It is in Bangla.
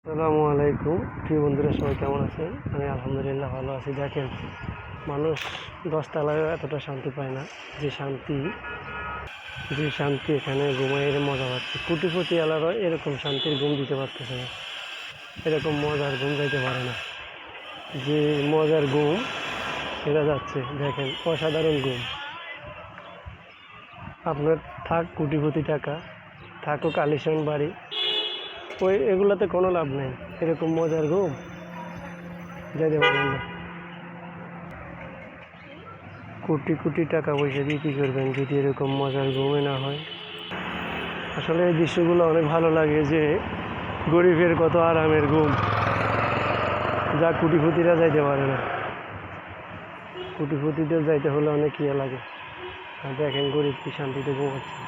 আসসালামু আলাইকুম। প্রিয় বন্ধুরা, সবাই কেমন আছেন? আমি আলহামদুলিল্লাহ ভালো আছি। দেখেন, মানুষ 10 তলায় এতটা শান্তি পায় না যে শান্তি এখানে ঘুমাইয়ের মজা পাচ্ছে। কোটিপতি আলারও এরকম শান্তির ঘুম দিতে পারতেছে না, এরকম মজার ঘুম যাইতে পারে না। যে মজার ঘুম এরা যাচ্ছে, দেখেন, অসাধারণ ঘুম। আপনার থাক কোটিপতি টাকা, থাকুক আলিশান বাড়ি, এগুলোতে কোনো লাভ নেই। এরকম মজার ঘুম যাইতে পারেন না। কোটি কোটি টাকা পয়সা দিয়ে কী করবেন যদি এরকম মজার ঘুমে না হয়? আসলে এই দৃশ্যগুলো অনেক ভালো লাগে, যে গরিবের কত আরামের ঘুম, যা কোটিপতিরা যাইতে পারে না। কোটিপতিদের যাইতে হলে অনেক ইয়ে লাগে, আর দেখেন গরিব কি শান্তিতে ঘুমাচ্ছে।